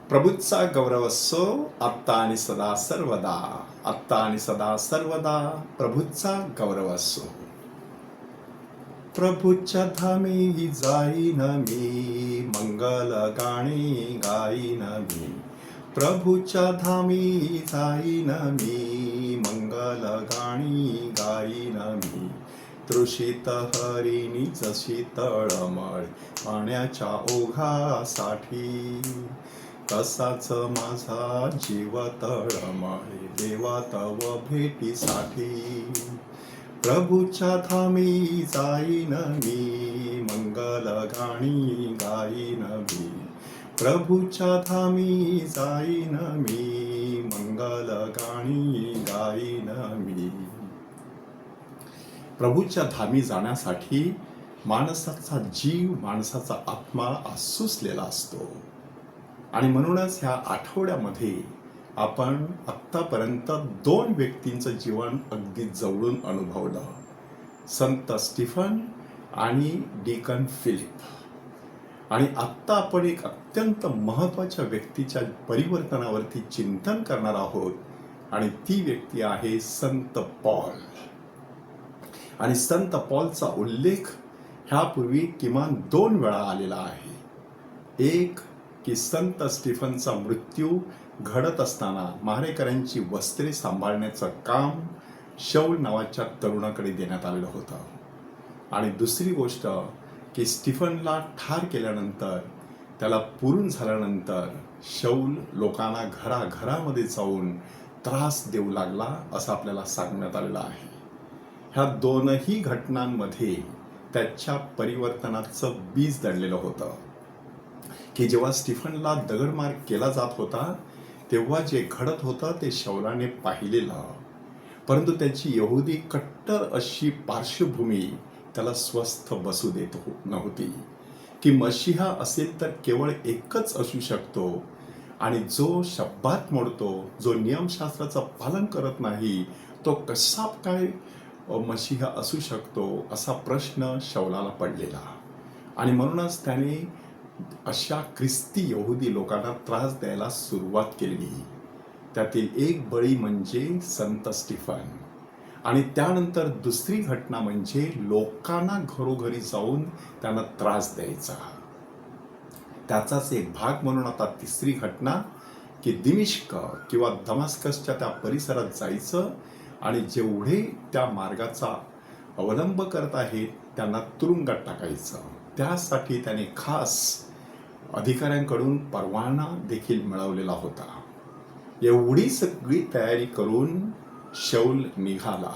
प्रभूचा गौरव असो आत्ता आणि सदा सर्वदा. आत्ता आणि सदा सर्वदा प्रभूचा गौरव असो. प्रभूच्या धामी जाईन मी, मंगल गाणी गाईन मी. प्रभूच्या धामी जाईन मी, मंगल गाणी गाईन मी. तृषित हरिणी जशी तळमळ पाण्याच्या ओघासाठी, तसाच माझा जीव तळमळ देवा तव भेटीसाठी. प्रभूच्या धामी जाईन मी, मंगल गाणी गाईन मी. प्रभूच्या धामी जाईन मी, मंगल गाणी गाईन मी. प्रभूच्या धामी जाण्यासाठी माणसाचा जीव, माणसाचा आत्मा आसुसलेला असतो. आणि म्हणूनच ह्या आठवड्यामध्ये आपण आत्तापर्यंत 2 व्यक्तींचं जीवन अगदी जवळून अनुभवलं, संत स्टीफन आणि डीकन फिलिप. आणि आत्ता आपण एक अत्यंत महत्त्वाच्या व्यक्तीच्या परिवर्तनावरती चिंतन करणार आहोत, आणि ती व्यक्ती आहे संत पॉल. आणि संत पॉलचा उल्लेख ह्यापूर्वी किमान 2 वेळा आलेला आहे. एक की संत स्टीफनचा मृत्यू घडत असताना मारेकऱ्यांची वस्त्रे सांभाळण्याचं काम शौल नावाच्या तरुणाकडे देण्यात आलेलं होतं. आणि दुसरी गोष्ट की स्टीफनला ठार केल्यानंतर, त्याला पुरून झाल्यानंतर शौल लोकांना घराघरामध्ये जाऊन त्रास देऊ लागला असं आपल्याला सांगण्यात आलेलं आहे. ह्या 2ही घटनांमध्ये त्याच्या परिवर्तनाचं बीज दडलेलं होतं. की जेव्हा स्टीफनला दगडमार केला जात होता, तेव्हा जे घडत होतं ते शौलाने पाहिलेलं, परंतु त्याची यहुदी कट्टर अशी पार्श्वभूमी त्याला स्वस्थ बसू देत नव्हती. की मशिहा असेल तर केवळ एकच असू शकतो, आणि जो शब्दात मोडतो, जो नियमशास्त्राचं पालन करत नाही, तो कसा काय मशिहा असू शकतो असा प्रश्न शौलाला पडलेला. आणि म्हणूनच त्याने अशा ख्रिस्ती यहुदी लोकांना त्रास द्यायला सुरुवात केली. त्यातील एक बळी म्हणजे संत स्टीफन. आणि त्यानंतर दुसरी घटना म्हणजे लोकांना घरोघरी जाऊन त्यांना त्रास द्यायचा. त्याचाच एक भाग म्हणून आता तिसरी घटना की दिमिश्क किंवा दमास्कसच्या त्या परिसरात जायचं, आणि जेवढे त्या मार्गाचा अवलंब करत आहेत त्यांना तुरुंगात टाकायचं. त्यासाठी त्याने खास अधिकाऱ्यांकडून परवाना देखील मिळवलेला होता. एवढी सगळी तयारी करून शौल निघाला,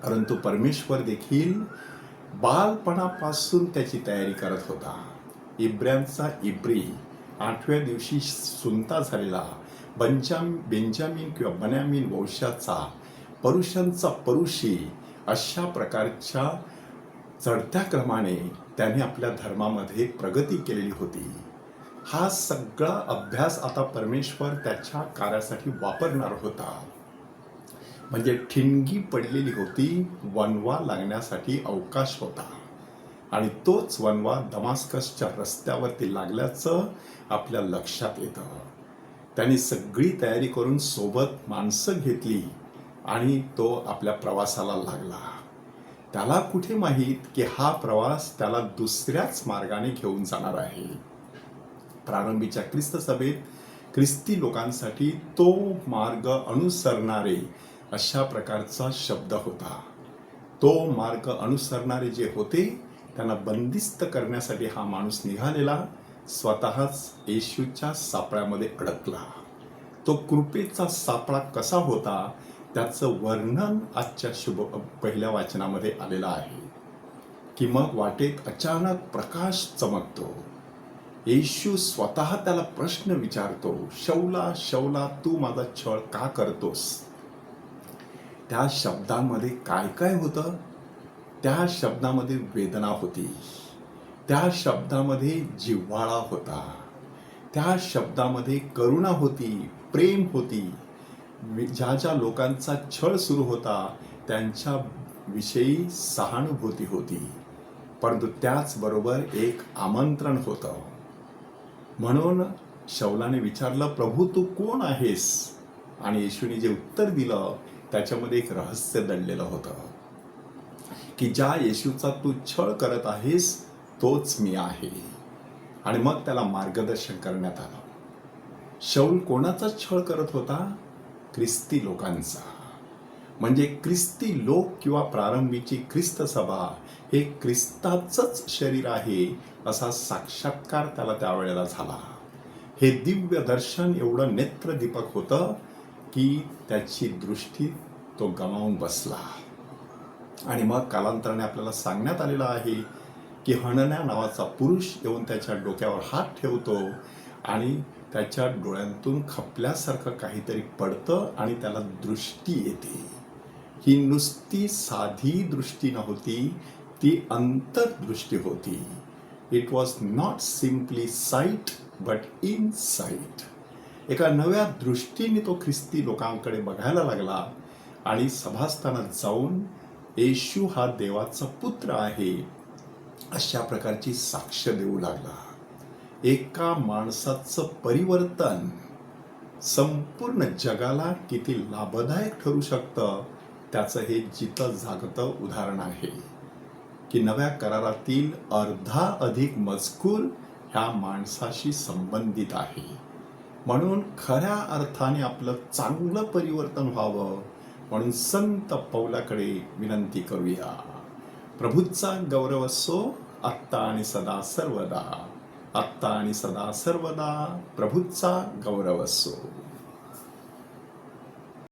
परंतु परमेश्वर देखील बालपणापासून त्याची तयारी करत होता. इब्र्यांचा इब्री, 8व्या दिवशी सुनता झालेला बेंजामिन किंवा बन्यामीन वंशाचा, परुषांचा परुषी, अशा प्रकारच्या चढत्या क्रमाने त्याने आपल्या धर्मामध्ये प्रगती केलेली होती. हा सगळा अभ्यास आता परमेश्वर त्याच्या कार्यासाठी वापरणार होता. म्हणजे ठिणगी पडलेली होती, वनवा लागण्यासाठी अवकाश होता. आणि तोच वनवा दमास्कसच्या रस्त्यावरती लागल्याचं आपल्या लक्षात येतं. त्यांनी सगळी तयारी करून सोबत माणसं घेतली आणि तो आपल्या प्रवासाला लागला. त्याला कुठे माहीत की हा प्रवास त्याला दुसऱ्याच मार्गाने घेऊन जाणार आहे. प्रारंभीच्या ख्रिस्त सभेत ख्रिस्ती लोकांसाठी तो मार्ग अनुसरणारे अशा प्रकारचा शब्द होता. तो मार्ग अनुसरणारे जे होते त्यांना बंदिस्त करण्यासाठी हा माणूस निघालेला, स्वतःच येशूच्या सापळ्यामध्ये अडकला. तो कृपेचा सापळा कसा होता त्याचं वर्णन आजच्या पहिल्या वाचनामध्ये आलेलं आहे. की मग वाटेत अचानक प्रकाश चमकतो. येशू स्वतः त्याला प्रश्न विचारतो, शौला शौला तू माझा छळ का करतोस? त्या शब्दांमध्ये काय काय होतं? त्या शब्दामध्ये वेदना होती, त्या शब्दामध्ये जिव्हाळा होता, त्या शब्दामध्ये करुणा होती, प्रेम होती. ज्या ज्या लोकांचा छळ सुरू होता त्यांच्या विषयी सहानुभूती होती, परंतु त्याचबरोबर एक आमंत्रण होतं. म्हणून शौलाने विचारलं, प्रभू तू कोण आहेस? आणि येशूने जे उत्तर दिलं त्याच्यामध्ये एक रहस्य दडलेलं होतं की ज्या येशूचा तू छळ करत आहेस तोच मी आहे. आणि मग त्याला मार्गदर्शन करण्यात आलं. शौल कोणाचा छळ करत होता? ख्रिस्ती लोकांचा. म्हणजे ख्रिस्ती लोक किंवा प्रारंभीची ख्रिस्त सभा हे ख्रिस्ताचंच शरीर आहे असा साक्षात्कार त्याला त्यावेळेला झाला. हे दिव्य दर्शन एवढं नेत्रदीपक होतं की त्याची दृष्टी तो गमावून बसला. आणि मग कालांतराने आपल्याला सांगण्यात आलेलं आहे की हनन्या नावाचा पुरुष येऊन त्याच्या डोक्यावर हात ठेवतो आणि त्याच्या डोळ्यांतून खपल्यासारखं काहीतरी पडतं आणि त्याला दृष्टी येते. ही नुसती साधी दृष्टी नव्हती, ती अंतर्दृष्टी होती. It was not simply site but in site. एका नव्या दृष्टीने तो ख्रिस्ती लोकांकडे बघायला लागला आणि सभास्थानात जाऊन येशू हा देवाचा पुत्र आहे अशा प्रकारची साक्ष देऊ लागला. एका माणसाचं परिवर्तन संपूर्ण जगाला किती लाभदायक ठरू शकतं त्याचं हे जितं जागतं उदाहरण आहे की नव्या करारातील अर्धा अधिक मजकूर ह्या माणसाशी संबंधित आहे. म्हणून खऱ्या अर्थाने आपलं चांगलं परिवर्तन व्हावं म्हणून संत पौलाकडे विनंती करूया. प्रभूचा गौरव असो आत्ता आणि सदा सर्वदा. आत्ता आणि सदा सर्वदा प्रभूचा गौरव असो.